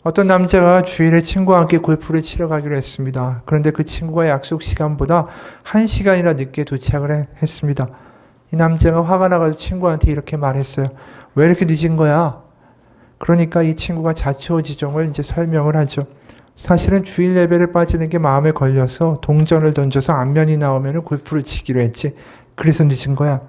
어떤 남자가 주일에 친구와 함께 골프를 치러 가기로 했습니다. 그런데 그 친구가 약속 시간보다 1시간이나 늦게 도착을 했습니다. 이 남자가 화가 나가지고 친구한테 이렇게 말했어요. 왜 이렇게 늦은 거야? 그러니까 이 친구가 자초지종을 이제 설명을 하죠. 사실은 주일 예배를 빠지는 게 마음에 걸려서 동전을 던져서 안면이 나오면 골프를 치기로 했지. 그래서 늦은 거야.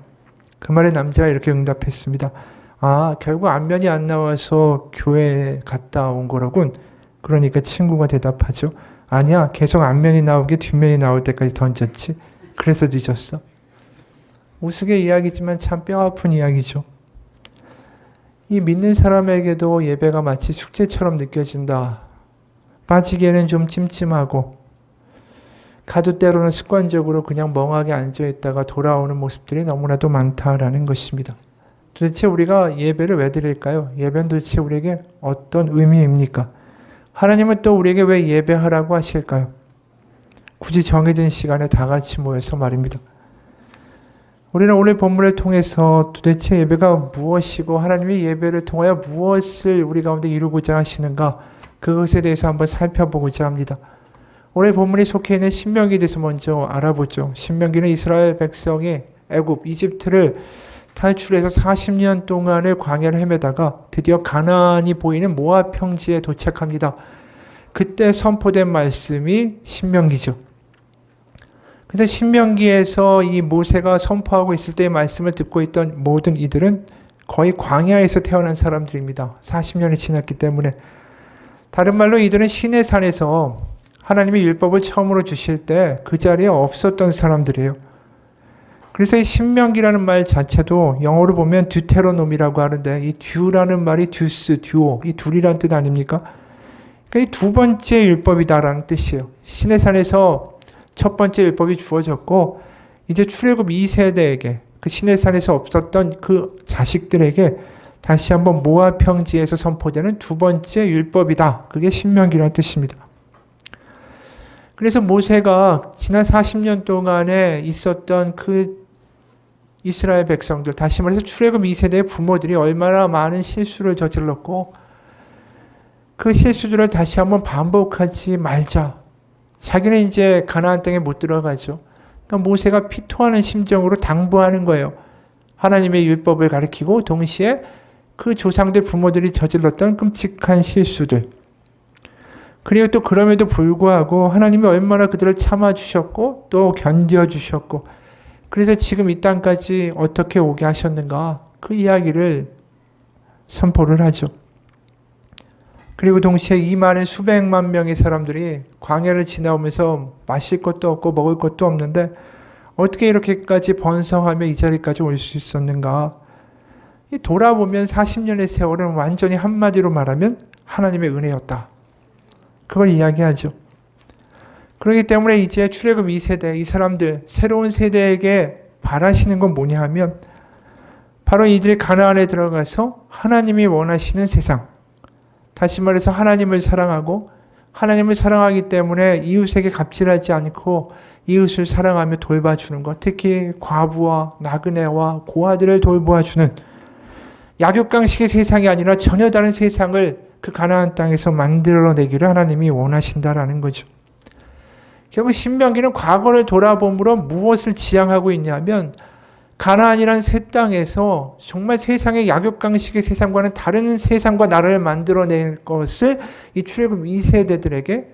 그 말에 남자가 이렇게 응답했습니다. 아, 결국 안면이 안 나와서 교회에 갔다 온 거라군. 그러니까 친구가 대답하죠. 아니야, 계속 안면이 나오게 뒷면이 나올 때까지 던졌지. 그래서 늦었어. 우스개 이야기지만 참 뼈아픈 이야기죠. 이 믿는 사람에게도 예배가 마치 숙제처럼 느껴진다. 빠지기에는 좀 찜찜하고 가도 때로는 습관적으로 그냥 멍하게 앉아있다가 돌아오는 모습들이 너무나도 많다라는 것입니다. 도대체 우리가 예배를 왜 드릴까요? 예배는 도대체 우리에게 어떤 의미입니까? 하나님은 또 우리에게 왜 예배하라고 하실까요? 굳이 정해진 시간에 다 같이 모여서 말입니다. 우리는 오늘 본문을 통해서 도대체 예배가 무엇이고 하나님의 예배를 통하여 무엇을 우리 가운데 이루고자 하시는가, 그것에 대해서 한번 살펴보고자 합니다. 오늘 본문이 속해 있는 신명기에 대해서 먼저 알아보죠. 신명기는 이스라엘 백성이 애굽, 이집트를 탈출해서 40년 동안을 광야를 헤매다가 드디어 가나안이 보이는 모압 평지에 도착합니다. 그때 선포된 말씀이 신명기죠. 그래서 신명기에서 이 모세가 선포하고 있을 때의 말씀을 듣고 있던 모든 이들은 거의 광야에서 태어난 사람들입니다. 40년이 지났기 때문에. 다른 말로 이들은 시내산에서 하나님의 율법을 처음으로 주실 때 그 자리에 없었던 사람들이에요. 그래서 이 신명기라는 말 자체도 영어로 보면 듀테로놈이라고 하는데, 이 듀라는 말이 듀스, 듀오, 이 둘이라는 뜻 아닙니까? 그러니까 이 두 번째 율법이다라는 뜻이에요. 시내산에서 첫 번째 율법이 주어졌고, 이제 출애굽 2세대에게, 그 시내산에서 없었던 그 자식들에게 다시 한번 모압 평지에서 선포되는 두 번째 율법이다. 그게 신명기라는 뜻입니다. 그래서 모세가 지난 40년 동안에 있었던 그 이스라엘 백성들, 다시 말해서 출애굽 2세대의 부모들이 얼마나 많은 실수를 저질렀고, 그 실수들을 다시 한번 반복하지 말자. 자기는 이제 가나안 땅에 못 들어가죠. 그러니까 모세가 피토하는 심정으로 당부하는 거예요. 하나님의 율법을 가리키고 동시에 그 조상들 부모들이 저질렀던 끔찍한 실수들. 그리고 또 그럼에도 불구하고 하나님이 얼마나 그들을 참아주셨고 또 견뎌주셨고, 그래서 지금 이 땅까지 어떻게 오게 하셨는가, 그 이야기를 선포를 하죠. 그리고 동시에 이 많은 수백만 명의 사람들이 광야를 지나오면서 마실 것도 없고 먹을 것도 없는데 어떻게 이렇게까지 번성하며 이 자리까지 올 수 있었는가. 돌아보면 40년의 세월은 완전히 한마디로 말하면 하나님의 은혜였다. 그걸 이야기하죠. 그렇기 때문에 이제 출애굽 2세대, 이 사람들, 새로운 세대에게 바라시는 건 뭐냐 하면 바로 이들이 가나안에 들어가서 하나님이 원하시는 세상, 다시 말해서 하나님을 사랑하고 하나님을 사랑하기 때문에 이웃에게 갑질하지 않고 이웃을 사랑하며 돌봐주는 것, 특히 과부와 나그네와 고아들을 돌보아주는 약육강식의 세상이 아니라 전혀 다른 세상을 그 가나안 땅에서 만들어내기를 하나님이 원하신다라는 거죠. 결국 신명기는 과거를 돌아봄으로 무엇을 지향하고 있냐면 가나안이라는 새 땅에서 정말 세상의 약육강식의 세상과는 다른 세상과 나라를 만들어낼 것을 이 출애굽 2세대들에게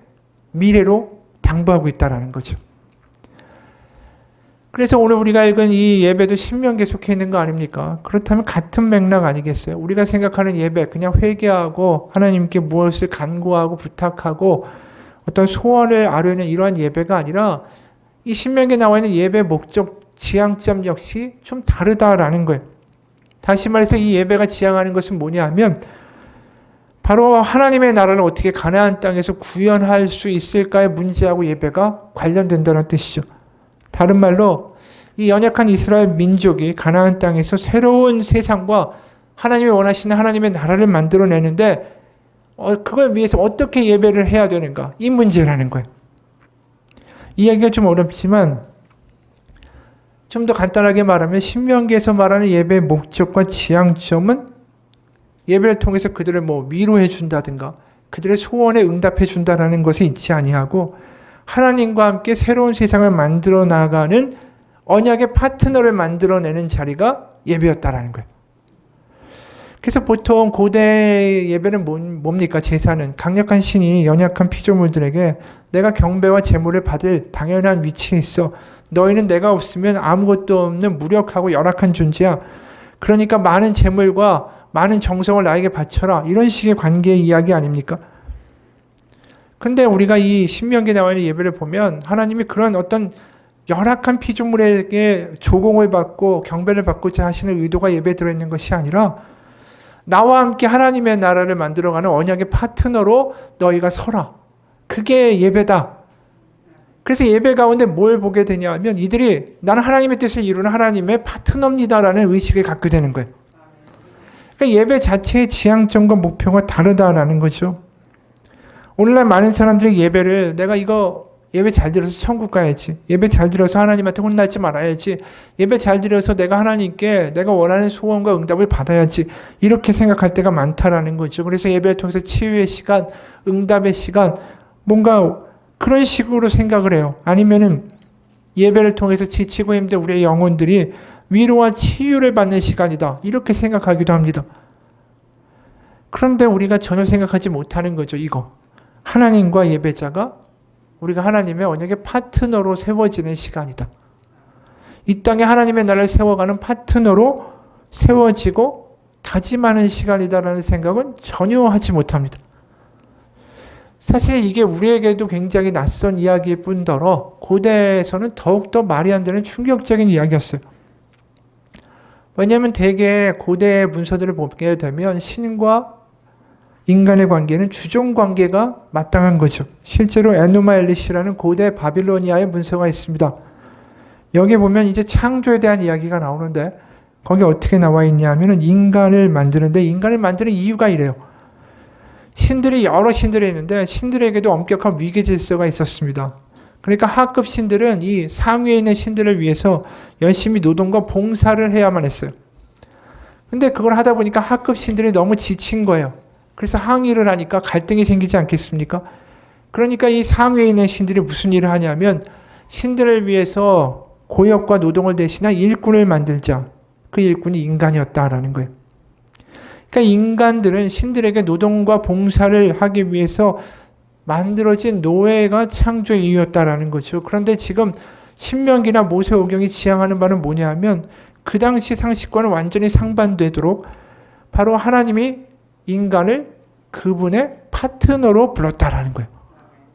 미래로 당부하고 있다는 거죠. 그래서 오늘 우리가 읽은 이 예배도 신명기에 속해 있는 거 아닙니까? 그렇다면 같은 맥락 아니겠어요? 우리가 생각하는 예배, 그냥 회개하고 하나님께 무엇을 간구하고 부탁하고 어떤 소원을 아뢰는 이러한 예배가 아니라 이 신명기에 나와 있는 예배 목적, 지향점 역시 좀 다르다라는 거예요. 다시 말해서 이 예배가 지향하는 것은 뭐냐 하면 바로 하나님의 나라를 어떻게 가나안 땅에서 구현할 수 있을까의 문제하고 예배가 관련된다는 뜻이죠. 다른 말로 이 연약한 이스라엘 민족이 가나안 땅에서 새로운 세상과 하나님이 원하시는 하나님의 나라를 만들어내는데 그걸 위해서 어떻게 예배를 해야 되는가, 이 문제라는 거예요. 이야기가 좀 어렵지만 좀 더 간단하게 말하면 신명기에서 말하는 예배의 목적과 지향점은 예배를 통해서 그들을 위로해 준다든가 그들의 소원에 응답해 준다라는 것에 있지 아니하고 하나님과 함께 새로운 세상을 만들어 나가는 언약의 파트너를 만들어내는 자리가 예배였다라는 거예요. 그래서 보통 고대 예배는 뭡니까? 제사는 강력한 신이 연약한 피조물들에게 내가 경배와 제물을 받을 당연한 위치에 있어. 너희는 내가 없으면 아무것도 없는 무력하고 열악한 존재야. 그러니까 많은 제물과 많은 정성을 나에게 바쳐라. 이런 식의 관계의 이야기 아닙니까? 근데 우리가 이 신명기에 나와 있는 예배를 보면 하나님이 그런 어떤 열악한 피조물에게 조공을 받고 경배를 받고자 하시는 의도가 예배에 들어있는 것이 아니라 나와 함께 하나님의 나라를 만들어가는 언약의 파트너로 너희가 서라. 그게 예배다. 그래서 예배 가운데 뭘 보게 되냐 하면 이들이 나는 하나님의 뜻을 이루는 하나님의 파트너입니다라는 의식을 갖게 되는 거예요. 그러니까 예배 자체의 지향점과 목표가 다르다라는 거죠. 오늘날 많은 사람들이 예배를 내가 이거 예배 잘 드려서 천국 가야지. 예배 잘 드려서 하나님한테 혼나지 말아야지. 예배 잘 드려서 내가 하나님께 내가 원하는 소원과 응답을 받아야지. 이렇게 생각할 때가 많다라는 거죠. 그래서 예배를 통해서 치유의 시간, 응답의 시간, 뭔가 그런 식으로 생각을 해요. 아니면은 예배를 통해서 지치고 힘든 우리의 영혼들이 위로와 치유를 받는 시간이다. 이렇게 생각하기도 합니다. 그런데 우리가 전혀 생각하지 못하는 거죠. 이거. 하나님과 예배자가 우리가 하나님의 언약의 파트너로 세워지는 시간이다. 이 땅에 하나님의 나라를 세워가는 파트너로 세워지고 다짐하는 시간이다라는 생각은 전혀 하지 못합니다. 사실 이게 우리에게도 굉장히 낯선 이야기일 뿐더러 고대에서는 더욱더 말이 안 되는 충격적인 이야기였어요. 왜냐하면 대개 고대 문서들을 보게 되면 신과 인간의 관계는 주종 관계가 마땅한 거죠. 실제로 에누마 엘리시라는 고대 바빌로니아의 문서가 있습니다. 여기 보면 이제 창조에 대한 이야기가 나오는데 거기 어떻게 나와 있냐 하면은 인간을 만드는데 인간을 만드는 이유가 이래요. 신들이 여러 신들이 있는데 신들에게도 엄격한 위계 질서가 있었습니다. 그러니까 하급 신들은 이 상위에 있는 신들을 위해서 열심히 노동과 봉사를 해야만 했어요. 근데 그걸 하다 보니까 하급 신들이 너무 지친 거예요. 그래서 항의를 하니까 갈등이 생기지 않겠습니까? 그러니까 이 상위에 있는 신들이 무슨 일을 하냐면 신들을 위해서 고역과 노동을 대신한 일꾼을 만들자. 그 일꾼이 인간이었다라는 거예요. 그러니까 인간들은 신들에게 노동과 봉사를 하기 위해서 만들어진 노예가 창조의 이유였다라는 거죠. 그런데 지금 신명기나 모세오경이 지향하는 바는 뭐냐 하면 그 당시 상식과는 완전히 상반되도록 바로 하나님이 인간을 그분의 파트너로 불렀다라는 거예요.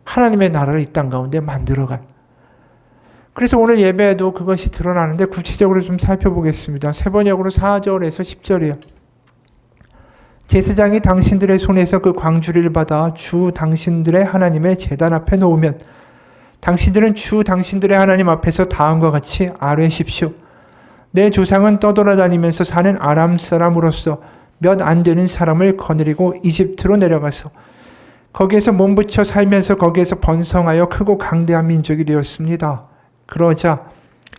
하나님의 나라를 이 땅 가운데 만들어갈. 그래서 오늘 예배에도 그것이 드러나는데 구체적으로 좀 살펴보겠습니다. 세번역으로 4절에서 10절이에요. 제사장이 당신들의 손에서 그 광주리를 받아 주 당신들의 하나님의 제단 앞에 놓으면 당신들은 주 당신들의 하나님 앞에서 다음과 같이 아뢰십시오. 내 조상은 떠돌아다니면서 사는 아람 사람으로서 몇 안 되는 사람을 거느리고 이집트로 내려가서 거기에서 몸부쳐 살면서 거기에서 번성하여 크고 강대한 민족이 되었습니다. 그러자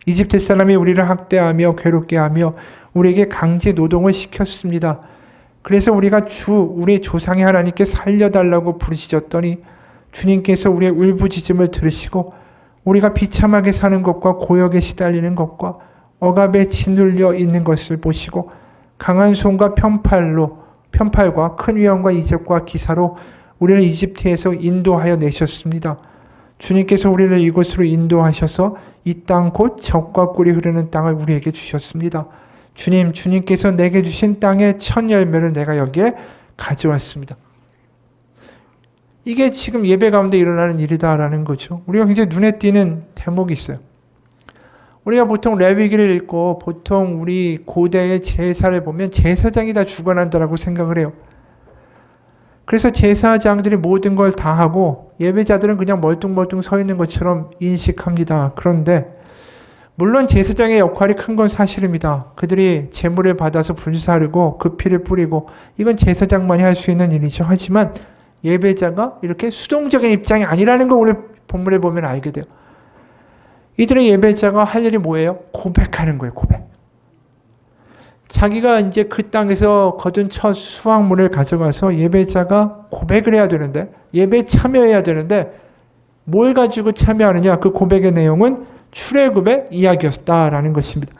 이집트 사람이 우리를 학대하며 괴롭게 하며 우리에게 강제 노동을 시켰습니다. 그래서 우리가 우리 조상의 하나님께 살려달라고 부르짖었더니 주님께서 우리의 울부짖음을 들으시고 우리가 비참하게 사는 것과 고역에 시달리는 것과 억압에 짓눌려 있는 것을 보시고 강한 손과 편팔과 큰 위험과 이적과 기사로 우리를 이집트에서 인도하여 내셨습니다. 주님께서 우리를 이곳으로 인도하셔서 이 땅 곧 젖과 꿀이 흐르는 땅을 우리에게 주셨습니다. 주님께서 내게 주신 땅의 첫 열매를 내가 여기에 가져왔습니다. 이게 지금 예배 가운데 일어나는 일이다라는 거죠. 우리가 굉장히 눈에 띄는 대목이 있어요. 우리가 보통 레위기를 읽고 보통 우리 고대의 제사를 보면 제사장이 다 주관한다라고 생각을 해요. 그래서 제사장들이 모든 걸 다 하고 예배자들은 그냥 멀뚱멀뚱 서 있는 것처럼 인식합니다. 그런데 물론 제사장의 역할이 큰 건 사실입니다. 그들이 제물을 받아서 불사르고 그 피를 뿌리고 이건 제사장만이 할 수 있는 일이죠. 하지만 예배자가 이렇게 수동적인 입장이 아니라는 걸 오늘 본문에 보면 알게 돼요. 이들의 예배자가 할 일이 뭐예요? 고백하는 거예요. 고백. 자기가 이제 그 땅에서 거둔 첫 수확물을 가져가서 예배자가 고백을 해야 되는데, 예배에 참여해야 되는데 뭘 가지고 참여하느냐? 그 고백의 내용은 출애굽의 이야기였다라는 것입니다.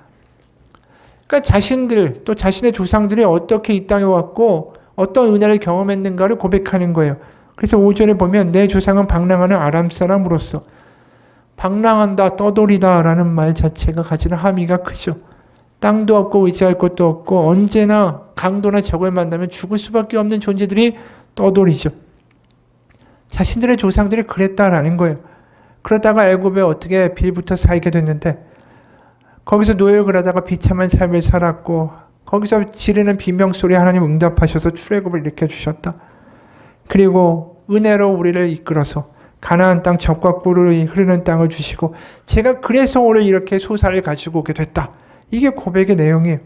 그러니까 자신들, 또 자신의 조상들이 어떻게 이 땅에 왔고 어떤 은혜를 경험했는가를 고백하는 거예요. 그래서 5절에 보면 내 조상은 방랑하는 아람 사람으로서, 방랑한다, 떠돌이다 라는 말 자체가 가지는 함의가 크죠. 땅도 없고 의지할 것도 없고 언제나 강도나 적을 만나면 죽을 수밖에 없는 존재들이 떠돌이죠. 자신들의 조상들이 그랬다라는 거예요. 그러다가 애굽에 어떻게 빌부터 살게 됐는데 거기서 노역을 하다가 비참한 삶을 살았고 거기서 지르는 비명소리에 하나님 응답하셔서 출애굽을 일으켜 주셨다. 그리고 은혜로 우리를 이끌어서 가나안 땅 젖과 꿀이 흐르는 땅을 주시고 제가 그래서 오늘 이렇게 소사를 가지고 오게 됐다. 이게 고백의 내용이에요.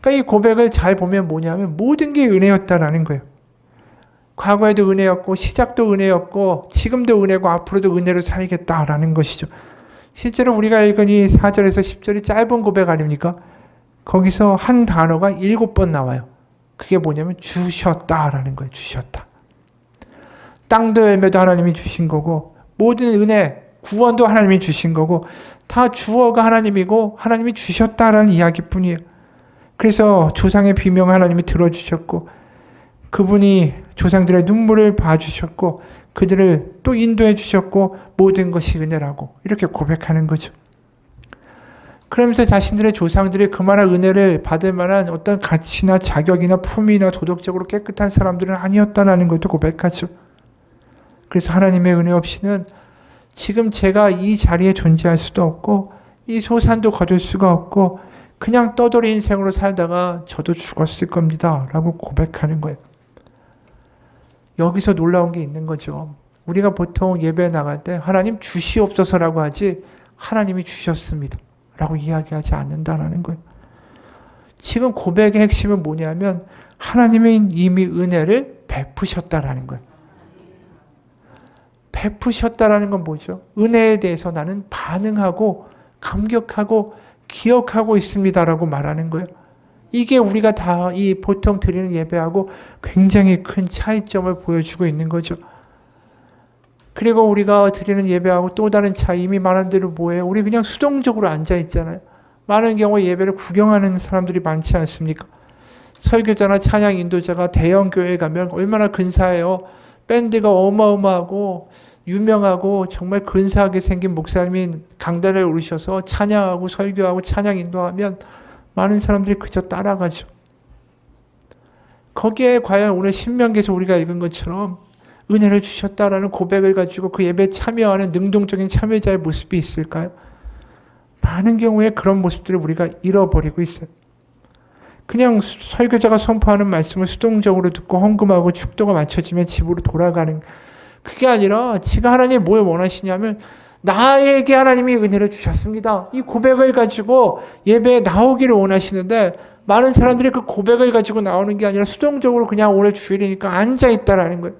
그러니까 이 고백을 잘 보면 뭐냐면 모든 게 은혜였다라는 거예요. 과거에도 은혜였고 시작도 은혜였고 지금도 은혜고 앞으로도 은혜로 살겠다라는 것이죠. 실제로 우리가 읽은 이 4절에서 10절이 짧은 고백 아닙니까? 거기서 한 단어가 7번 나와요. 그게 뭐냐면 주셨다라는 거예요. 주셨다. 땅도 열매도 하나님이 주신 거고 모든 은혜, 구원도 하나님이 주신 거고 다 주어가 하나님이고 하나님이 주셨다라는 이야기뿐이에요. 그래서 조상의 비명을 하나님이 들어주셨고 그분이 조상들의 눈물을 봐주셨고 그들을 또 인도해 주셨고 모든 것이 은혜라고 이렇게 고백하는 거죠. 그러면서 자신들의 조상들이 그만한 은혜를 받을 만한 어떤 가치나 자격이나 품위나 도덕적으로 깨끗한 사람들은 아니었다는 것도 고백하죠. 그래서 하나님의 은혜 없이는 지금 제가 이 자리에 존재할 수도 없고 이 소산도 거둘 수가 없고 그냥 떠돌이 인생으로 살다가 저도 죽었을 겁니다 라고 고백하는 거예요. 여기서 놀라운 게 있는 거죠. 우리가 보통 예배에 나갈 때 하나님 주시옵소서라고 하지 하나님이 주셨습니다 라고 이야기하지 않는다는 거예요. 지금 고백의 핵심은 뭐냐면 하나님이 이미 은혜를 베푸셨다라는 거예요. 베푸셨다라는 건 뭐죠? 은혜에 대해서 나는 반응하고 감격하고 기억하고 있습니다라고 말하는 거예요. 이게 우리가 다 이 보통 드리는 예배하고 굉장히 큰 차이점을 보여주고 있는 거죠. 그리고 우리가 드리는 예배하고 또 다른 차이 이미 말한 대로 뭐예요? 우리 그냥 수동적으로 앉아 있잖아요. 많은 경우에 예배를 구경하는 사람들이 많지 않습니까? 설교자나 찬양 인도자가 대형 교회에 가면 얼마나 근사해요. 밴드가 어마어마하고 유명하고 정말 근사하게 생긴 목사님이 강단에 오르셔서 찬양하고 설교하고 찬양 인도하면 많은 사람들이 그저 따라가죠. 거기에 과연 오늘 신명기에서 우리가 읽은 것처럼 은혜를 주셨다라는 고백을 가지고 그 예배에 참여하는 능동적인 참여자의 모습이 있을까요? 많은 경우에 그런 모습들을 우리가 잃어버리고 있어요. 그냥 설교자가 선포하는 말씀을 수동적으로 듣고 헌금하고 축도가 맞춰지면 집으로 돌아가는, 그게 아니라 지가 하나님이 뭘 원하시냐면 나에게 하나님이 은혜를 주셨습니다. 이 고백을 가지고 예배에 나오기를 원하시는데 많은 사람들이 그 고백을 가지고 나오는 게 아니라 수동적으로 그냥 오늘 주일이니까 앉아있다라는 거예요.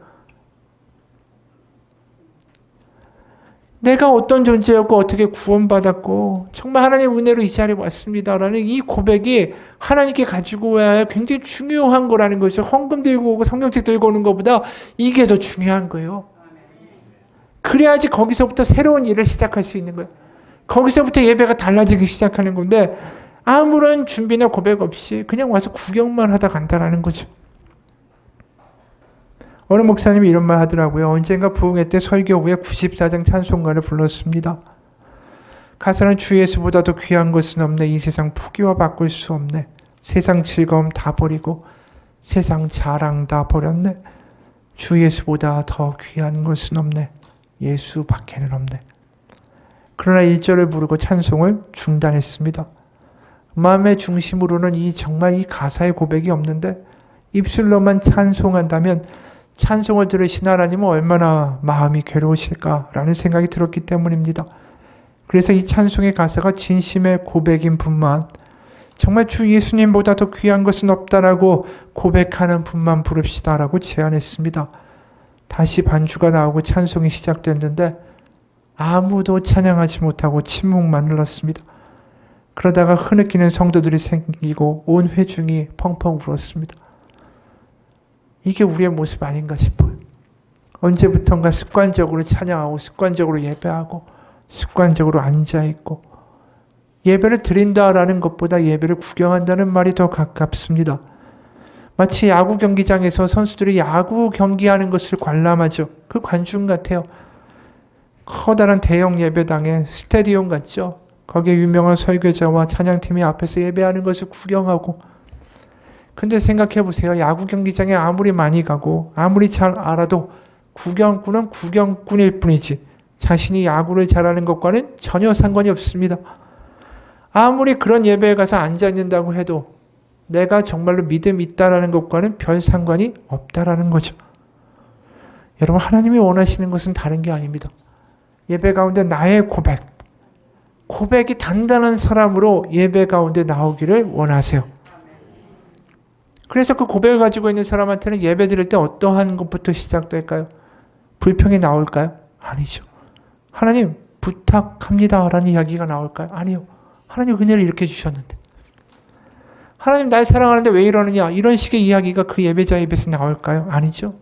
내가 어떤 존재였고 어떻게 구원받았고 정말 하나님의 은혜로 이 자리에 왔습니다라는 이 고백이 하나님께 가지고 와야 굉장히 중요한 거라는 거죠. 헌금 들고 오고 성경책 들고 오는 것보다 이게 더 중요한 거예요. 그래야지 거기서부터 새로운 일을 시작할 수 있는 거예요. 거기서부터 예배가 달라지기 시작하는 건데 아무런 준비나 고백 없이 그냥 와서 구경만 하다 간다라는 거죠. 어느 목사님이 이런 말 하더라고요. 언젠가 부흥회 때 설교 후에 94장 찬송가를 불렀습니다. 가사는 주 예수보다 더 귀한 것은 없네. 이 세상 부귀와 바꿀 수 없네. 세상 즐거움 다 버리고 세상 자랑 다 버렸네. 주 예수보다 더 귀한 것은 없네. 예수 밖에는 없네. 그러나 1절을 부르고 찬송을 중단했습니다. 마음의 중심으로는 정말 이 가사의 고백이 없는데 입술로만 찬송한다면 찬송을 들으신 하나님은 얼마나 마음이 괴로우실까라는 생각이 들었기 때문입니다. 그래서 이 찬송의 가사가 진심의 고백인 분만, 정말 주 예수님보다 더 귀한 것은 없다라고 고백하는 분만 부릅시다라고 제안했습니다. 다시 반주가 나오고 찬송이 시작됐는데 아무도 찬양하지 못하고 침묵만 흘렀습니다. 그러다가 흐느끼는 성도들이 생기고 온 회중이 펑펑 울었습니다. 이게 우리의 모습 아닌가 싶어요. 언제부턴가 습관적으로 찬양하고 습관적으로 예배하고 습관적으로 앉아있고 예배를 드린다라는 것보다 예배를 구경한다는 말이 더 가깝습니다. 마치 야구 경기장에서 선수들이 야구 경기하는 것을 관람하죠. 그 관중 같아요. 커다란 대형 예배당에 스테디움 같죠. 거기에 유명한 설교자와 찬양팀이 앞에서 예배하는 것을 구경하고 근데 생각해 보세요. 야구 경기장에 아무리 많이 가고 아무리 잘 알아도 구경꾼은 구경꾼일 뿐이지 자신이 야구를 잘하는 것과는 전혀 상관이 없습니다. 아무리 그런 예배에 가서 앉아있는다고 해도 내가 정말로 믿음이 있다라는 것과는 별 상관이 없다라는 거죠. 여러분 하나님이 원하시는 것은 다른 게 아닙니다. 예배 가운데 나의 고백이 단단한 사람으로 예배 가운데 나오기를 원하세요. 그래서 그 고백을 가지고 있는 사람한테는 예배 드릴 때 어떠한 것부터 시작될까요? 불평이 나올까요? 아니죠. 하나님 부탁합니다 라는 이야기가 나올까요? 아니요. 하나님 은혜를 이렇게 주셨는데 하나님 날 사랑하는데 왜 이러느냐 이런 식의 이야기가 그 예배자 입에서 나올까요? 아니죠.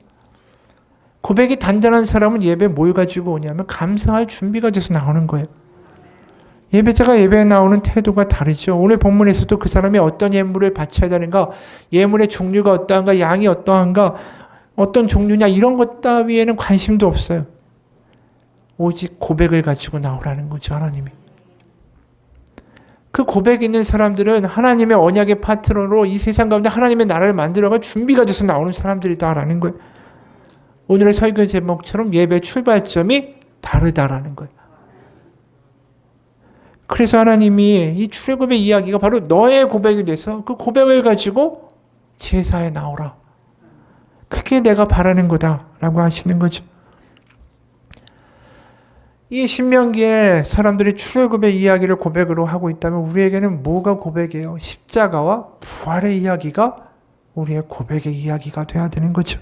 고백이 단단한 사람은 예배에 뭘 가지고 오냐면 감사할 준비가 돼서 나오는 거예요. 예배자가 예배에 나오는 태도가 다르죠. 오늘 본문에서도 그 사람이 어떤 예물을 바쳐야 되는가, 예물의 종류가 어떠한가, 양이 어떠한가, 어떤 종류냐 이런 것 따위에는 관심도 없어요. 오직 고백을 가지고 나오라는 거죠. 하나님이. 그 고백 있는 사람들은 하나님의 언약의 파트너로 이 세상 가운데 하나님의 나라를 만들어갈 준비가 돼서 나오는 사람들이다라는 거예요. 오늘의 설교 제목처럼 예배 출발점이 다르다라는 거예요. 그래서 하나님이 이 출애굽의 이야기가 바로 너의 고백이 돼서 그 고백을 가지고 제사에 나오라. 그게 내가 바라는 거다라고 하시는 거죠. 이 신명기에 사람들이 출애굽의 이야기를 고백으로 하고 있다면 우리에게는 뭐가 고백이에요? 십자가와 부활의 이야기가 우리의 고백의 이야기가 돼야 되는 거죠.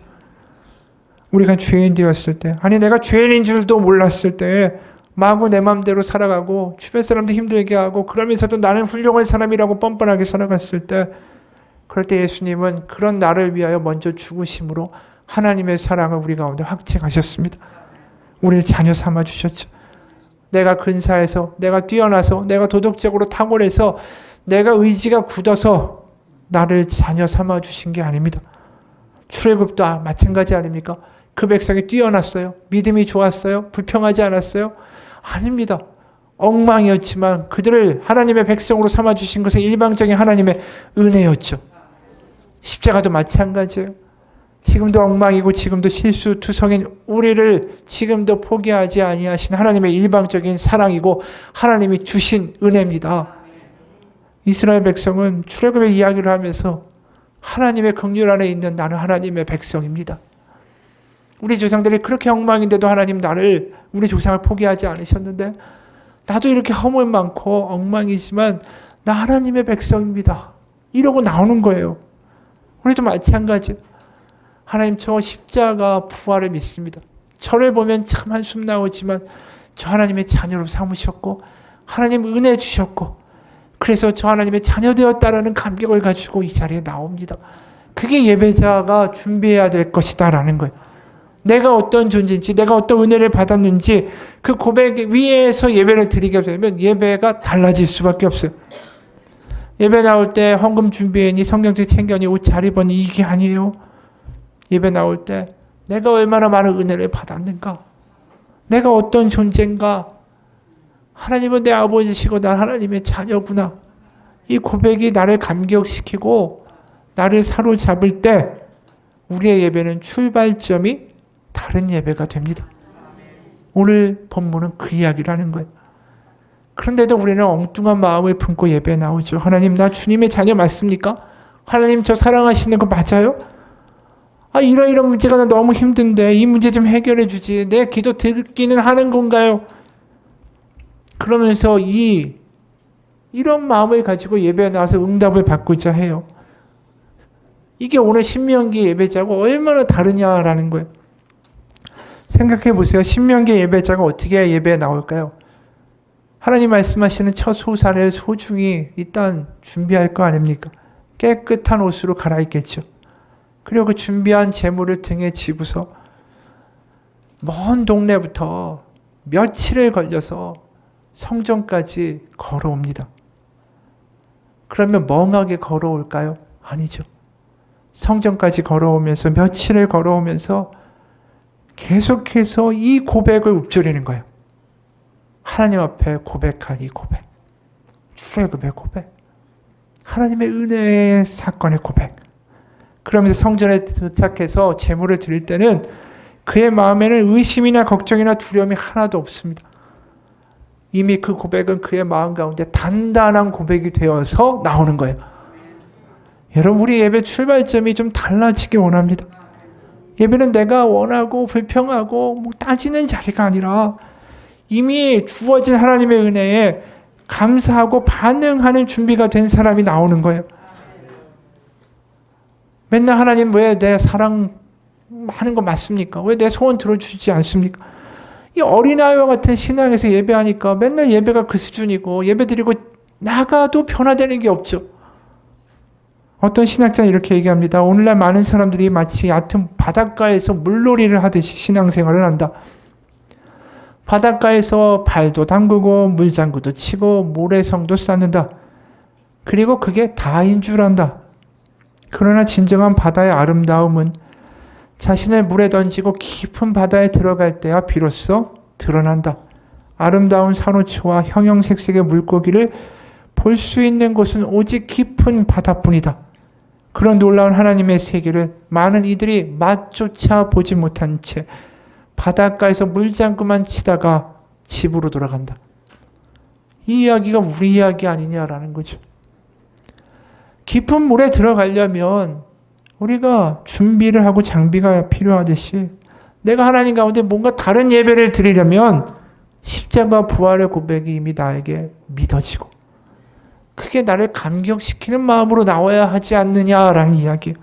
우리가 죄인 되었을 때, 아니 내가 죄인인 줄도 몰랐을 때 마구 내 맘대로 살아가고 주변 사람들 힘들게 하고 그러면서도 나는 훌륭한 사람이라고 뻔뻔하게 살아갔을 때 그럴 때 예수님은 그런 나를 위하여 먼저 죽으심으로 하나님의 사랑을 우리 가운데 확증하셨습니다. 우리를 자녀 삼아 주셨죠. 내가 근사해서, 내가 뛰어나서, 내가 도덕적으로 탁월해서, 내가 의지가 굳어서 나를 자녀 삼아 주신 게 아닙니다. 출애굽도 마찬가지 아닙니까? 그 백성이 뛰어났어요. 믿음이 좋았어요. 불평하지 않았어요. 아닙니다. 엉망이었지만 그들을 하나님의 백성으로 삼아 주신 것은 일방적인 하나님의 은혜였죠. 십자가도 마찬가지예요. 지금도 엉망이고 지금도 실수투성인 우리를 지금도 포기하지 아니하신 하나님의 일방적인 사랑이고 하나님이 주신 은혜입니다. 이스라엘 백성은 출애굽의 이야기를 하면서 하나님의 긍휼 안에 있는 나는 하나님의 백성입니다. 우리 조상들이 그렇게 엉망인데도 하나님 나를 우리 조상을 포기하지 않으셨는데 나도 이렇게 허물 많고 엉망이지만 나 하나님의 백성입니다. 이러고 나오는 거예요. 우리도 마찬가지. 하나님 저 십자가 부활을 믿습니다. 저를 보면 참 한숨 나오지만 저 하나님의 자녀로 삼으셨고 하나님 은혜 주셨고 그래서 저 하나님의 자녀 되었다라는 감격을 가지고 이 자리에 나옵니다. 그게 예배자가 준비해야 될 것이다 라는 거예요. 내가 어떤 존재인지 내가 어떤 은혜를 받았는지 그 고백 위에서 예배를 드리게 되면 예배가 달라질 수밖에 없어요. 예배 나올 때 헌금 준비했니, 성경책 챙겼니, 옷 잘 입었니 이게 아니에요. 예배 나올 때 내가 얼마나 많은 은혜를 받았는가, 내가 어떤 존재인가, 하나님은 내 아버지시고 난 하나님의 자녀구나. 이 고백이 나를 감격시키고 나를 사로잡을 때 우리의 예배는 출발점이 다른 예배가 됩니다. 오늘 본문은 그 이야기를 하는 거예요. 그런데도 우리는 엉뚱한 마음을 품고 예배에 나오죠. 하나님 나 주님의 자녀 맞습니까? 하나님 저 사랑하시는 거 맞아요? 이런 문제가 나 너무 힘든데 이 문제 좀 해결해 주지. 내 기도 듣기는 하는 건가요? 그러면서 이런 마음을 가지고 예배에 나와서 응답을 받고자 해요. 이게 오늘 신명기 예배자고 얼마나 다르냐라는 거예요. 생각해 보세요. 신명기 예배자가 어떻게 예배에 나올까요? 하나님 말씀하시는 첫 소사를 소중히 일단 준비할 거 아닙니까? 깨끗한 옷으로 갈아입겠죠. 그리고 그 준비한 재물을 등에 지고서 먼 동네부터 며칠을 걸려서 성전까지 걸어옵니다. 그러면 멍하게 걸어올까요? 아니죠. 성전까지 걸어오면서 며칠을 걸어오면서 계속해서 이 고백을 읊조리는 거예요. 하나님 앞에 고백할 이 고백. 출애굽의 고백. 하나님의 은혜의 사건의 고백. 그러면서 성전에 도착해서 제물을 드릴 때는 그의 마음에는 의심이나 걱정이나 두려움이 하나도 없습니다. 이미 그 고백은 그의 마음 가운데 단단한 고백이 되어서 나오는 거예요. 여러분, 우리 예배 출발점이 좀 달라지기 원합니다. 예배는 내가 원하고 불평하고 뭐 따지는 자리가 아니라 이미 주어진 하나님의 은혜에 감사하고 반응하는 준비가 된 사람이 나오는 거예요. 맨날 하나님 왜 내 사랑하는 거 맞습니까? 왜 내 소원 들어주지 않습니까? 이 어린아이와 같은 신앙에서 예배하니까 맨날 예배가 그 수준이고 예배드리고 나가도 변화되는 게 없죠. 어떤 신학자는 이렇게 얘기합니다. 오늘날 많은 사람들이 마치 얕은 바닷가에서 물놀이를 하듯이 신앙생활을 한다. 바닷가에서 발도 담그고 물장구도 치고 모래성도 쌓는다. 그리고 그게 다인 줄 안다. 그러나 진정한 바다의 아름다움은 자신을 물에 던지고 깊은 바다에 들어갈 때야 비로소 드러난다. 아름다운 산호초와 형형색색의 물고기를 볼 수 있는 곳은 오직 깊은 바다뿐이다. 그런 놀라운 하나님의 세계를 많은 이들이 맛조차 보지 못한 채 바닷가에서 물장구만 치다가 집으로 돌아간다. 이 이야기가 우리 이야기 아니냐라는 거죠. 깊은 물에 들어가려면 우리가 준비를 하고 장비가 필요하듯이 내가 하나님 가운데 뭔가 다른 예배를 드리려면 십자가 부활의 고백이 이미 나에게 믿어지고 그게 나를 감격시키는 마음으로 나와야 하지 않느냐라는 이야기예요.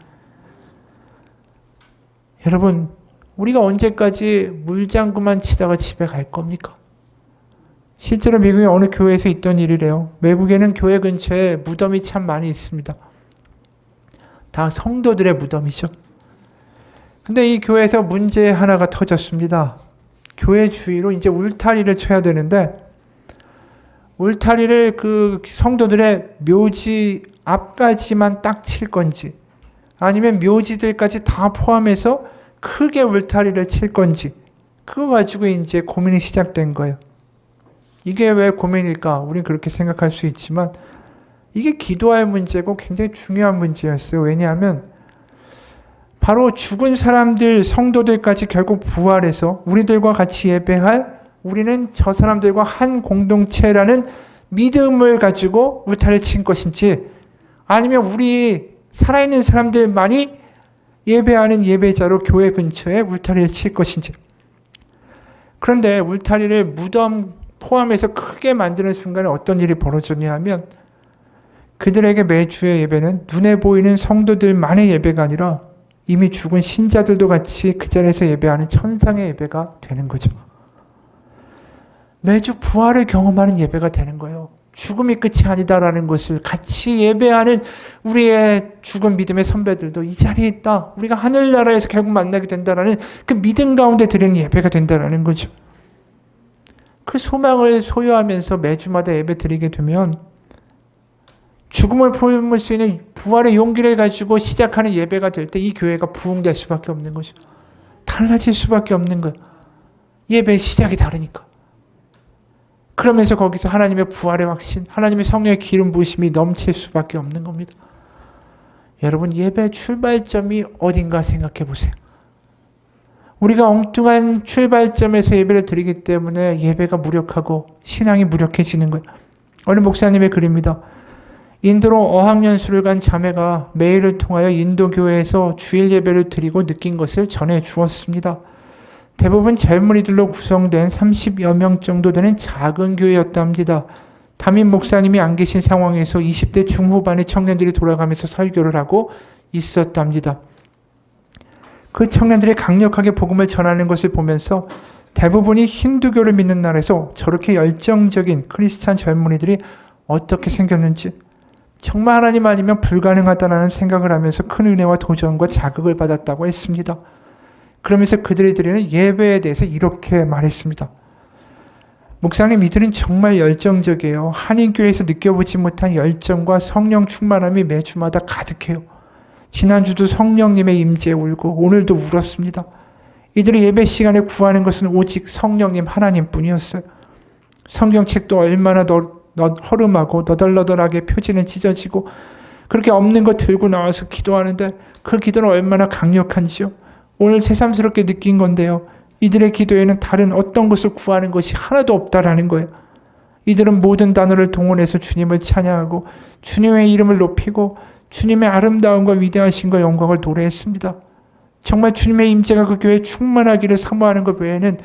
여러분, 우리가 언제까지 물장구만 치다가 집에 갈 겁니까? 실제로 미국의 어느 교회에서 있던 일이래요. 외국에는 교회 근처에 무덤이 참 많이 있습니다. 다 성도들의 무덤이죠. 근데 이 교회에서 문제 하나가 터졌습니다. 교회 주위로 이제 울타리를 쳐야 되는데 울타리를 그 성도들의 묘지 앞까지만 딱 칠 건지 아니면 묘지들까지 다 포함해서 크게 울타리를 칠 건지 그거 가지고 이제 고민이 시작된 거예요. 이게 왜 고민일까? 우리는 그렇게 생각할 수 있지만 이게 기도할 문제고 굉장히 중요한 문제였어요. 왜냐하면 바로 죽은 사람들, 성도들까지 결국 부활해서 우리들과 같이 예배할 우리는 저 사람들과 한 공동체라는 믿음을 가지고 울타리를 친 것인지 아니면 우리 살아있는 사람들만이 예배하는 예배자로 교회 근처에 울타리를 칠 것인지. 그런데 울타리를 무덤 포함해서 크게 만드는 순간에 어떤 일이 벌어졌냐 하면 그들에게 매주의 예배는 눈에 보이는 성도들만의 예배가 아니라 이미 죽은 신자들도 같이 그 자리에서 예배하는 천상의 예배가 되는 거죠. 매주 부활을 경험하는 예배가 되는 거예요. 죽음이 끝이 아니다라는 것을 같이 예배하는 우리의 죽은 믿음의 선배들도 이 자리에 있다. 우리가 하늘나라에서 결국 만나게 된다라는 그 믿음 가운데 드리는 예배가 된다라는 거죠. 그 소망을 소유하면서 매주마다 예배 드리게 되면 죽음을 품을 수 있는 부활의 용기를 가지고 시작하는 예배가 될 때 이 교회가 부흥될 수밖에 없는 거죠. 달라질 수밖에 없는 거예요. 예배의 시작이 다르니까. 그러면서 거기서 하나님의 부활의 확신, 하나님의 성령의 기름 부으심이 넘칠 수밖에 없는 겁니다. 여러분, 예배 출발점이 어딘가 생각해 보세요. 우리가 엉뚱한 출발점에서 예배를 드리기 때문에 예배가 무력하고 신앙이 무력해지는 거예요. 어느 목사님의 글입니다. 인도로 어학연수를 간 자매가 메일을 통하여 인도 교회에서 주일 예배를 드리고 느낀 것을 전해 주었습니다. 대부분 젊은이들로 구성된 30여 명 정도 되는 작은 교회였답니다. 담임 목사님이 안 계신 상황에서 20대 중후반의 청년들이 돌아가면서 설교를 하고 있었답니다. 그 청년들이 강력하게 복음을 전하는 것을 보면서 대부분이 힌두교를 믿는 나라에서 저렇게 열정적인 크리스찬 젊은이들이 어떻게 생겼는지 정말 하나님 아니면 불가능하다라는 생각을 하면서 큰 은혜와 도전과 자극을 받았다고 했습니다. 그러면서 그들이 드리는 예배에 대해서 이렇게 말했습니다. 목사님, 이들은 정말 열정적이에요. 한인교회에서 느껴보지 못한 열정과 성령 충만함이 매주마다 가득해요. 지난주도 성령님의 임재에 울고 오늘도 울었습니다. 이들이 예배 시간에 구하는 것은 오직 성령님 하나님뿐이었어요. 성경책도 얼마나 허름하고 너덜너덜하게 표지는 찢어지고 그렇게 없는 거 들고 나와서 기도하는데 그 기도는 얼마나 강력한지요. 오늘 새삼스럽게 느낀 건데요. 이들의 기도에는 다른 어떤 것을 구하는 것이 하나도 없다라는 거예요. 이들은 모든 단어를 동원해서 주님을 찬양하고 주님의 이름을 높이고 주님의 아름다움과 위대하심과 영광을 노래했습니다. 정말 주님의 임재가 그 교회에 충만하기를 사모하는 것 외에는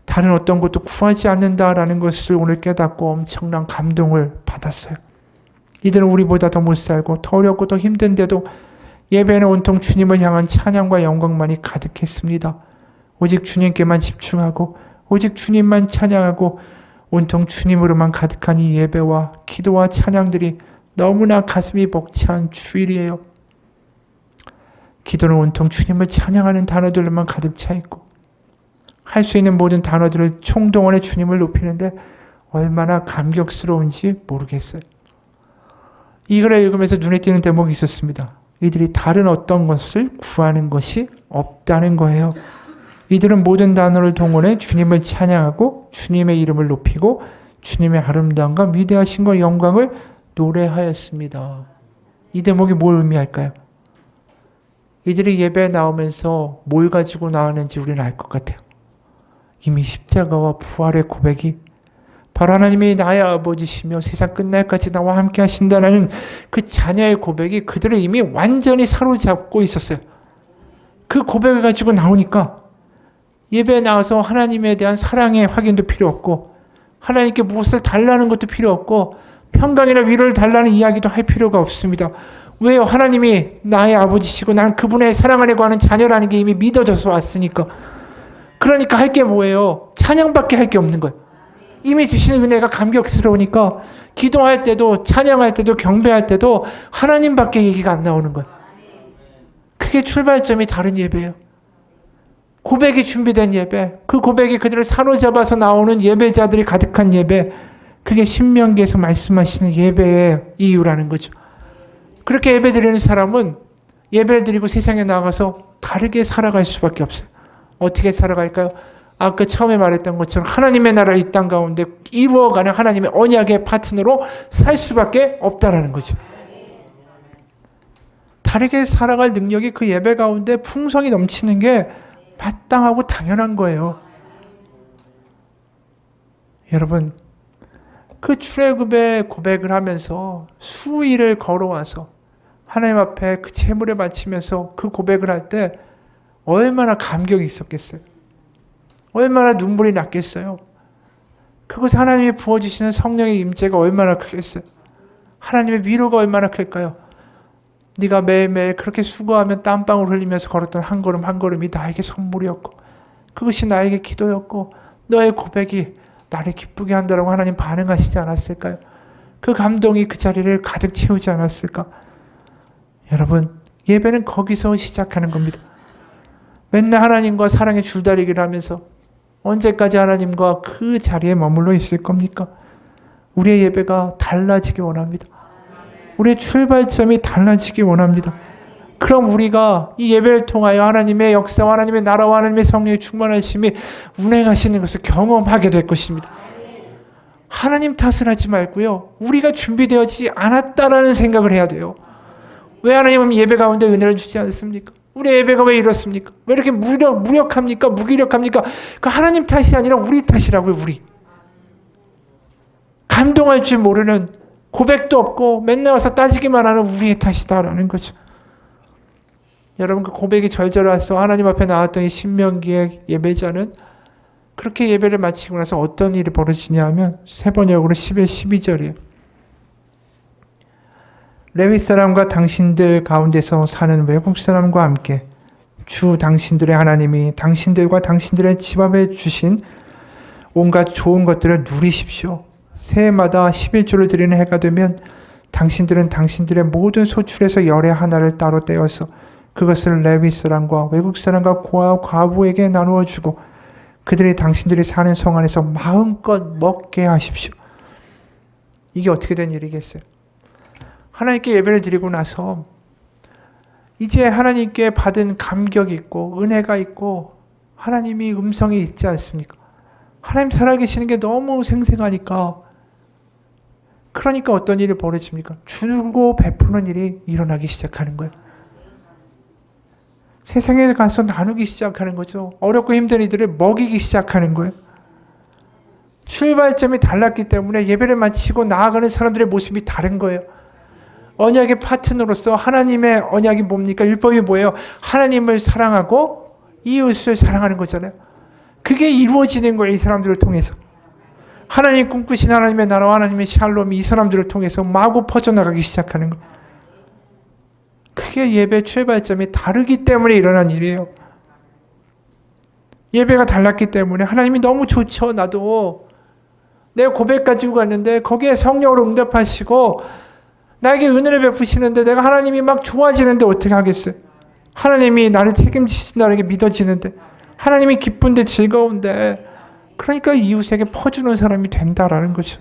다른 어떤 것도 구하지 않는다라는 것을 오늘 깨닫고 엄청난 감동을 받았어요. 이들은 우리보다 더 못 살고 더 어렵고 더 힘든데도 예배는 온통 주님을 향한 찬양과 영광만이 가득했습니다. 오직 주님께만 집중하고 오직 주님만 찬양하고 온통 주님으로만 가득한 이 예배와 기도와 찬양들이 너무나 가슴이 벅찬 주일이에요. 기도는 온통 주님을 찬양하는 단어들로만 가득 차 있고 할 수 있는 모든 단어들을 총동원해 주님을 높이는데 얼마나 감격스러운지 모르겠어요. 이 글을 읽으면서 눈에 띄는 대목이 있었습니다. 이들이 다른 어떤 것을 구하는 것이 없다는 거예요. 이들은 모든 단어를 동원해 주님을 찬양하고 주님의 이름을 높이고 주님의 아름다움과 위대하심과 영광을 노래하였습니다. 이 대목이 뭘 의미할까요? 이들이 예배에 나오면서 뭘 가지고 나왔는지 우리는 알 것 같아요. 이미 십자가와 부활의 고백이 바로 하나님이 나의 아버지시며 세상 끝날까지 나와 함께 하신다는 그 자녀의 고백이 그들을 이미 완전히 사로잡고 있었어요. 그 고백을 가지고 나오니까 예배에 나와서 하나님에 대한 사랑의 확인도 필요 없고 하나님께 무엇을 달라는 것도 필요 없고 평강이나 위로를 달라는 이야기도 할 필요가 없습니다. 왜요? 하나님이 나의 아버지시고 난 그분의 사랑 안에 거하는 자녀라는 게 이미 믿어져서 왔으니까. 그러니까 할 게 뭐예요? 찬양밖에 할 게 없는 거예요. 이미 주시는 은혜가 감격스러우니까 기도할 때도 찬양할 때도 경배할 때도 하나님밖에 얘기가 안 나오는 거예요. 그게 출발점이 다른 예배예요. 고백이 준비된 예배, 그 고백이 그들을 사로잡아서 나오는 예배자들이 가득한 예배, 그게 신명기에서 말씀하시는 예배의 이유라는 거죠. 그렇게 예배 드리는 사람은 예배를 드리고 세상에 나가서 다르게 살아갈 수밖에 없어요. 어떻게 살아갈까요? 아까 처음에 말했던 것처럼 하나님의 나라 이 땅 가운데 이루어가는 하나님의 언약의 파트너로 살 수밖에 없다라는 거죠. 다르게 살아갈 능력이 그 예배 가운데 풍성이 넘치는 게 마땅하고 당연한 거예요. 여러분, 그 출애굽의 고백을 하면서 수일을 걸어와서 하나님 앞에 그 제물을 바치면서 그 고백을 할 때 얼마나 감격이 있었겠어요. 얼마나 눈물이 났겠어요. 그것에 하나님이 부어주시는 성령의 임재가 얼마나 크겠어요. 하나님의 위로가 얼마나 클까요? 네가 매일매일 그렇게 수고하며 땀방울 흘리면서 걸었던 한 걸음 한 걸음이 나에게 선물이었고 그것이 나에게 기도였고 너의 고백이 나를 기쁘게 한다라고 하나님 반응하시지 않았을까요? 그 감동이 그 자리를 가득 채우지 않았을까? 여러분, 예배는 거기서 시작하는 겁니다. 맨날 하나님과 사랑의 줄다리기를 하면서 언제까지 하나님과 그 자리에 머물러 있을 겁니까? 우리의 예배가 달라지기 원합니다. 우리의 출발점이 달라지기 원합니다. 그럼 우리가 이 예배를 통하여 하나님의 역사와 하나님의 나라와 하나님의 성령의 충만하심이 운행하시는 것을 경험하게 될 것입니다. 하나님 탓을 하지 말고요. 우리가 준비되어지지 않았다라는 생각을 해야 돼요. 왜 하나님은 예배 가운데 은혜를 주지 않습니까? 우리 예배가 왜 이렇습니까? 왜 이렇게 무력합니까? 무기력합니까? 그 하나님 탓이 아니라 우리 탓이라고요. 우리. 감동할 줄 모르는 고백도 없고 맨날 와서 따지기만 하는 우리의 탓이다라는 거죠. 여러분, 그 고백이 절절해서 하나님 앞에 나왔던 이 신명기의 예배자는 그렇게 예배를 마치고 나서 어떤 일이 벌어지냐 하면 세 번역으로 10의 12절이에요. 레위 사람과 당신들 가운데서 사는 외국 사람과 함께 주 당신들의 하나님이 당신들과 당신들의 집 앞에 주신 온갖 좋은 것들을 누리십시오. 새해마다 11조를 드리는 해가 되면 당신들은 당신들의 모든 소출에서 열의 하나를 따로 떼어서 그것을 레위 사람과 외국 사람과 고아 과부에게 나누어 주고 그들이 당신들이 사는 성 안에서 마음껏 먹게 하십시오. 이게 어떻게 된 일이겠어요? 하나님께 예배를 드리고 나서 이제 하나님께 받은 감격이 있고 은혜가 있고 하나님이 음성이 있지 않습니까? 하나님 살아계시는 게 너무 생생하니까 그러니까 어떤 일이 벌어집니까? 주고 베푸는 일이 일어나기 시작하는 거예요. 세상에 가서 나누기 시작하는 거죠. 어렵고 힘든 이들을 먹이기 시작하는 거예요. 출발점이 달랐기 때문에 예배를 마치고 나아가는 사람들의 모습이 다른 거예요. 언약의 파트너로서 하나님의 언약이 뭡니까? 율법이 뭐예요? 하나님을 사랑하고 이웃을 사랑하는 거잖아요. 그게 이루어지는 거예요. 이 사람들을 통해서. 하나님 꿈꾸신 하나님의 나라와 하나님의 샬롬이 이 사람들을 통해서 마구 퍼져나가기 시작하는 거예요. 그게 예배 출발점이 다르기 때문에 일어난 일이에요. 예배가 달랐기 때문에 하나님이 너무 좋죠. 나도 내가 고백 가지고 갔는데 거기에 성령으로 응답하시고 나에게 은혜를 베푸시는데 내가 하나님이 막 좋아지는데 어떻게 하겠어요? 하나님이 나를 책임지신다는 게 믿어지는데 하나님이 기쁜데 즐거운데 그러니까 이웃에게 퍼주는 사람이 된다라는 거죠.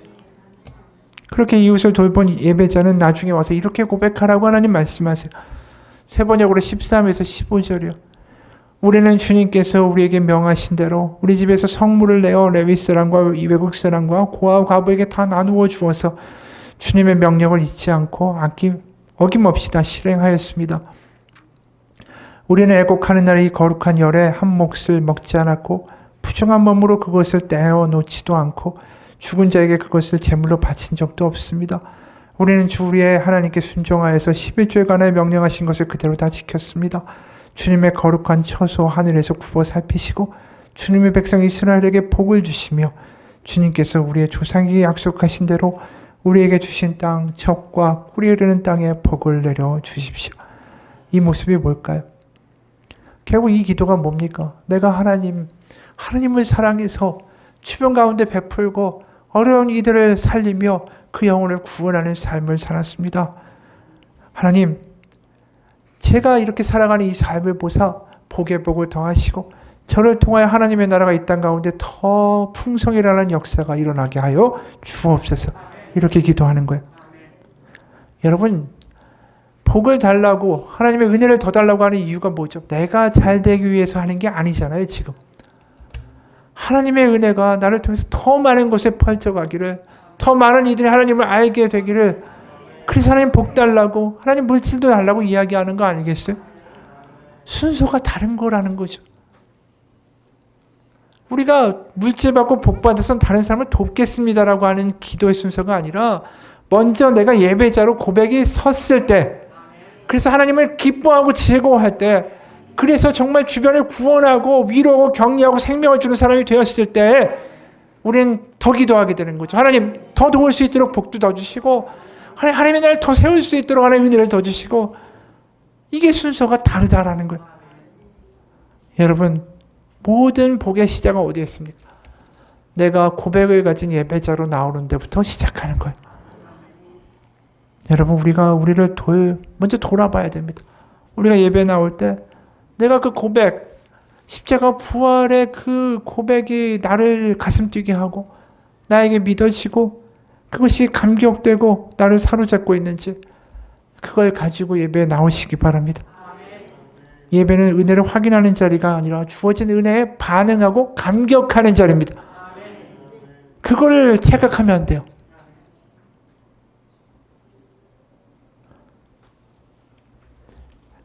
그렇게 이웃을 돌본 예배자는 나중에 와서 이렇게 고백하라고 하나님 말씀하세요. 세번역으로 13에서 15절이요. 우리는 주님께서 우리에게 명하신 대로 우리 집에서 성물을 내어 레위 사람과 외국 사람과 고아 과부에게 다 나누어 주어서 주님의 명령을 잊지 않고 어김없이 다 실행하였습니다. 우리는 애곡하는 날에 이 거룩한 열에 한 몫을 먹지 않았고 부정한 몸으로 그것을 떼어 놓지도 않고 죽은 자에게 그것을 제물로 바친 적도 없습니다. 우리는 주 우리의 하나님께 순종하여서 11주일간에 명령하신 것을 그대로 다 지켰습니다. 주님의 거룩한 처소 하늘에서 굽어 살피시고 주님의 백성 이스라엘에게 복을 주시며 주님께서 우리의 조상에게 약속하신 대로 우리에게 주신 땅 젖과 꿀이 흐르는 땅에 복을 내려 주십시오. 이 모습이 뭘까요? 결국 이 기도가 뭡니까? 내가 하나님을 사랑해서 주변 가운데 베풀고 어려운 이들을 살리며 그 영혼을 구원하는 삶을 살았습니다. 하나님, 제가 이렇게 살아가는 이 삶을 보사 복의 복을 더하시고 저를 통하여 하나님의 나라가 이 땅 가운데 더 풍성이라는 역사가 일어나게 하여 주옵소서. 이렇게 기도하는 거예요. 여러분, 복을 달라고 하나님의 은혜를 더 달라고 하는 이유가 뭐죠? 내가 잘 되기 위해서 하는 게 아니잖아요, 지금. 하나님의 은혜가 나를 통해서 더 많은 곳에 펼쳐가기를, 더 많은 이들이 하나님을 알게 되기를, 그래서 하나님 복 달라고, 하나님 물질도 달라고 이야기하는 거 아니겠어요? 순서가 다른 거라는 거죠. 우리가 물질 받고 복 받아서 다른 사람을 돕겠습니다라고 하는 기도의 순서가 아니라 먼저 내가 예배자로 고백이 섰을 때, 그래서 하나님을 기뻐하고 즐거워할 때, 그래서 정말 주변을 구원하고 위로하고 격려하고 생명을 주는 사람이 되었을 때 우리는 더 기도하게 되는 거죠. 하나님 더 도울 수 있도록 복도 더 주시고 하나님의 나를 더 세울 수 있도록 하나님의 은혜를 더 주시고, 이게 순서가 다르다라는 거예요. 여러분, 모든 복의 시작은 어디에 있습니까? 내가 고백을 가진 예배자로 나오는 데부터 시작하는 거예요. 여러분, 우리가 우리를 먼저 돌아봐야 됩니다. 우리가 예배 나올 때 내가 그 고백, 십자가 부활의 그 고백이 나를 가슴 뛰게 하고 나에게 믿어지고 그것이 감격되고 나를 사로잡고 있는지, 그걸 가지고 예배에 나오시기 바랍니다. 예배는 은혜를 확인하는 자리가 아니라 주어진 은혜에 반응하고 감격하는 자리입니다. 그걸 착각하면 안 돼요.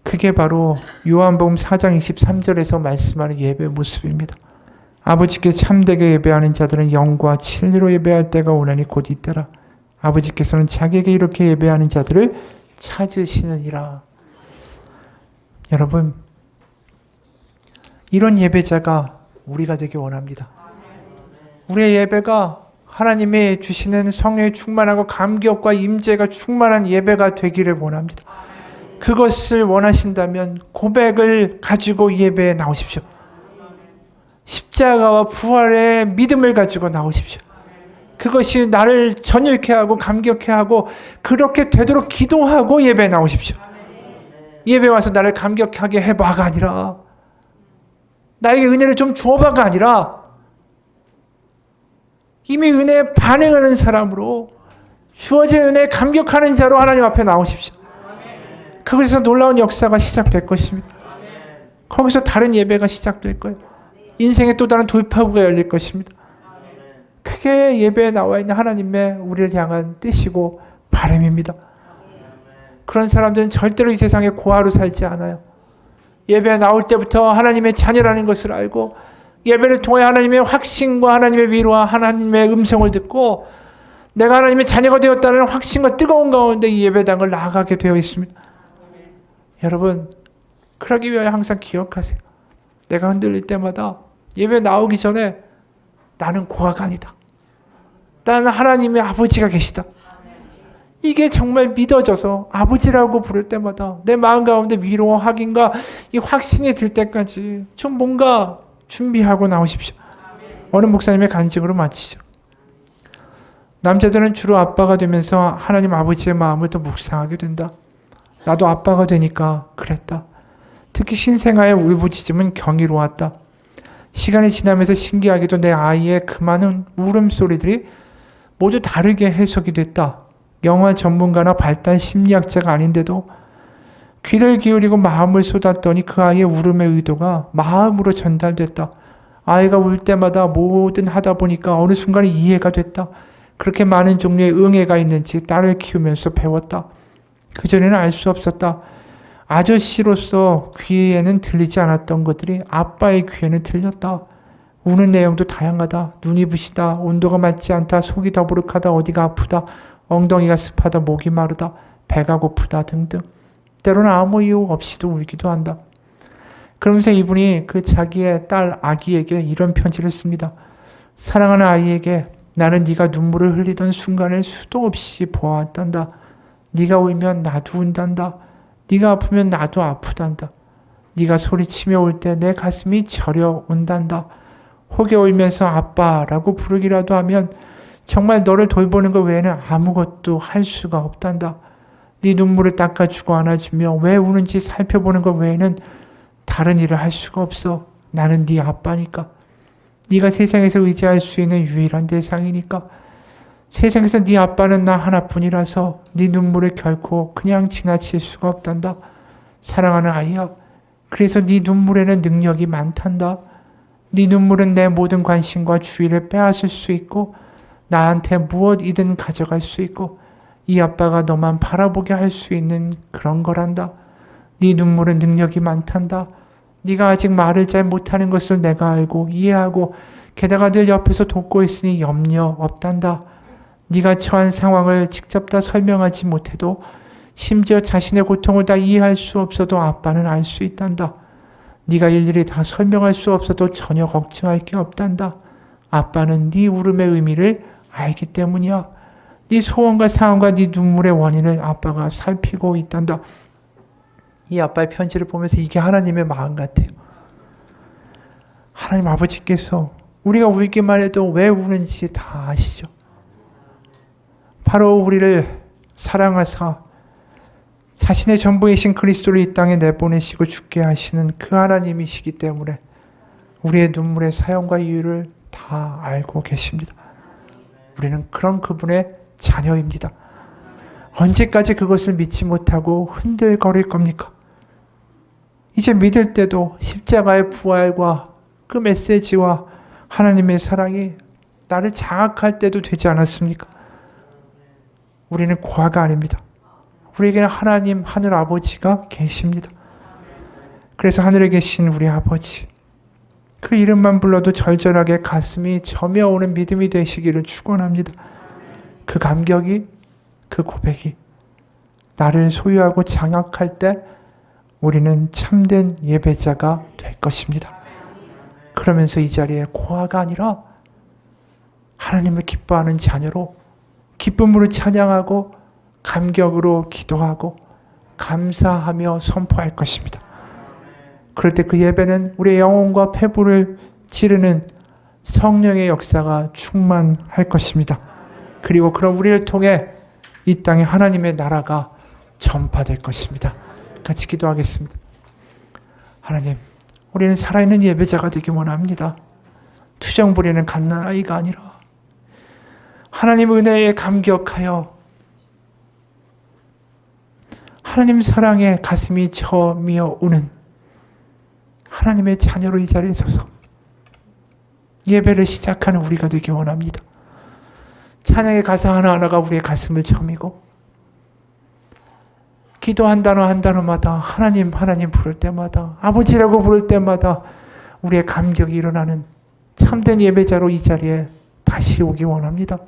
그게 바로 요한복음 4장 23절에서 말씀하는 예배의 모습입니다. 아버지께 참되게 예배하는 자들은 영과 진리로 예배할 때가 오나니 곧 이때라. 아버지께서는 자기에게 이렇게 예배하는 자들을 찾으시느니라. 여러분, 이런 예배자가 우리가 되기 원합니다. 우리의 예배가 하나님이 주시는 성령이 충만하고 감격과 임재가 충만한 예배가 되기를 원합니다. 그것을 원하신다면 고백을 가지고 예배에 나오십시오. 십자가와 부활의 믿음을 가지고 나오십시오. 그것이 나를 전율케 하고 감격케 하고 그렇게 되도록 기도하고 예배에 나오십시오. 예배 와서 나를 감격하게 해봐가 아니라 나에게 은혜를 좀 주어봐가 아니라 이미 은혜에 반응하는 사람으로 주어진 은혜에 감격하는 자로 하나님 앞에 나오십시오. 그것에서 놀라운 역사가 시작될 것입니다. 거기서 다른 예배가 시작될 거예요. 인생의 또 다른 돌파구가 열릴 것입니다. 그게 예배에 나와 있는 하나님의 우리를 향한 뜻이고 바람입니다. 그런 사람들은 절대로 이 세상에 고아로 살지 않아요. 예배에 나올 때부터 하나님의 자녀라는 것을 알고 예배를 통해 하나님의 확신과 하나님의 위로와 하나님의 음성을 듣고 내가 하나님의 자녀가 되었다는 확신과 뜨거운 가운데 이 예배당을 나아가게 되어 있습니다. 여러분, 그러기 위하여 항상 기억하세요. 내가 흔들릴 때마다 예배 나오기 전에 나는 고아가 아니다. 나는 하나님의 아버지가 계시다. 이게 정말 믿어져서 아버지라고 부를 때마다 내 마음 가운데 위로와 확인과 이 확신이 들 때까지 좀 뭔가 준비하고 나오십시오. 어느 목사님의 간증으로 마치죠. 남자들은 주로 아빠가 되면서 하나님 아버지의 마음을 더 묵상하게 된다. 나도 아빠가 되니까 그랬다. 특히 신생아의 울부짖음은 경이로웠다. 시간이 지나면서 신기하게도 내 아이의 그 많은 울음소리들이 모두 다르게 해석이 됐다. 영화 전문가나 발달 심리학자가 아닌데도 귀를 기울이고 마음을 쏟았더니 그 아이의 울음의 의도가 마음으로 전달됐다. 아이가 울 때마다 뭐든 하다 보니까 어느 순간에 이해가 됐다. 그렇게 많은 종류의 응애가 있는지 딸을 키우면서 배웠다. 그전에는 알 수 없었다. 아저씨로서 귀에는 들리지 않았던 것들이 아빠의 귀에는 들렸다. 우는 내용도 다양하다. 눈이 부시다. 온도가 맞지 않다. 속이 더부룩하다. 어디가 아프다. 엉덩이가 습하다. 목이 마르다. 배가 고프다. 등등. 때로는 아무 이유 없이도 울기도 한다. 그러면서 이분이 그 자기의 딸 아기에게 이런 편지를 씁니다. 사랑하는 아이에게 나는 네가 눈물을 흘리던 순간을 수도 없이 보아왔단다. 네가 울면 나도 운단다. 네가 아프면 나도 아프단다. 네가 소리치며 울 때 내 가슴이 저려 온단다. 혹여 울면서 아빠라고 부르기라도 하면 정말 너를 돌보는 것 외에는 아무것도 할 수가 없단다. 네 눈물을 닦아주고 안아주며 왜 우는지 살펴보는 것 외에는 다른 일을 할 수가 없어. 나는 네 아빠니까. 네가 세상에서 의지할 수 있는 유일한 대상이니까. 세상에서 네 아빠는 나 하나뿐이라서 네 눈물을 결코 그냥 지나칠 수가 없단다. 사랑하는 아이야. 그래서 네 눈물에는 능력이 많단다. 네 눈물은 내 모든 관심과 주의를 빼앗을 수 있고 나한테 무엇이든 가져갈 수 있고 이 아빠가 너만 바라보게 할 수 있는 그런 거란다. 네 눈물은 능력이 많단다. 네가 아직 말을 잘 못하는 것을 내가 알고 이해하고 게다가 늘 옆에서 돕고 있으니 염려 없단다. 네가 처한 상황을 직접 다 설명하지 못해도 심지어 자신의 고통을 다 이해할 수 없어도 아빠는 알 수 있단다. 네가 일일이 다 설명할 수 없어도 전혀 걱정할 게 없단다. 아빠는 네 울음의 의미를 알기 때문이야. 네 소원과 상황과 네 눈물의 원인을 아빠가 살피고 있단다. 이 아빠의 편지를 보면서 이게 하나님의 마음 같아요. 하나님 아버지께서 우리가 울기만 해도 왜 우는지 다 아시죠. 바로 우리를 사랑하사 자신의 전부이신 그리스도를 이 땅에 내보내시고 죽게 하시는 그 하나님이시기 때문에 우리의 눈물의 사용과 이유를 다 알고 계십니다. 우리는 그런 그분의 자녀입니다. 언제까지 그것을 믿지 못하고 흔들거릴 겁니까? 이제 믿을 때도 십자가의 부활과 그 메시지와 하나님의 사랑이 나를 장악할 때도 되지 않았습니까? 우리는 고아가 아닙니다. 우리에게는 하나님, 하늘 아버지가 계십니다. 그래서 하늘에 계신 우리 아버지, 그 이름만 불러도 절절하게 가슴이 저며오는 믿음이 되시기를 축원합니다. 그 감격이, 그 고백이 나를 소유하고 장악할 때 우리는 참된 예배자가 될 것입니다. 그러면서 이 자리에 고아가 아니라 하나님을 기뻐하는 자녀로 기쁨으로 찬양하고 감격으로 기도하고 감사하며 선포할 것입니다. 그럴 때 그 예배는 우리의 영혼과 폐부를 찌르는 성령의 역사가 충만할 것입니다. 그리고 그런 우리를 통해 이 땅에 하나님의 나라가 전파될 것입니다. 같이 기도하겠습니다. 하나님, 우리는 살아있는 예배자가 되기 원합니다. 투정 부리는 갓난아이가 아니라 하나님 은혜에 감격하여 하나님 사랑에 가슴이 저미어 우는 하나님의 자녀로 이 자리에 서서 예배를 시작하는 우리가 되기 원합니다. 찬양의 가사 하나하나가 우리의 가슴을 저미고 기도 한 단어 한 단어마다 하나님 하나님 부를 때마다 아버지라고 부를 때마다 우리의 감격이 일어나는 참된 예배자로 이 자리에 다시 오기 원합니다.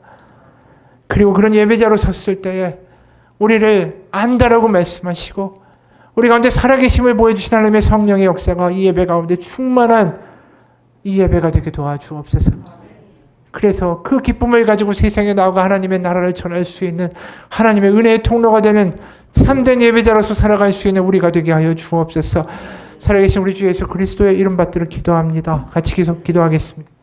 그리고 그런 예배자로 섰을 때에 우리를 안다라고 말씀하시고 우리 가운데 살아계심을 보여주신 하나님의 성령의 역사가 이 예배 가운데 충만한 이 예배가 되게 도와주옵소서. 그래서 그 기쁨을 가지고 세상에 나아가 하나님의 나라를 전할 수 있는 하나님의 은혜의 통로가 되는 참된 예배자로서 살아갈 수 있는 우리가 되게 하여 주옵소서. 살아계신 우리 주 예수 그리스도의 이름 받들어 기도합니다. 같이 기도하겠습니다.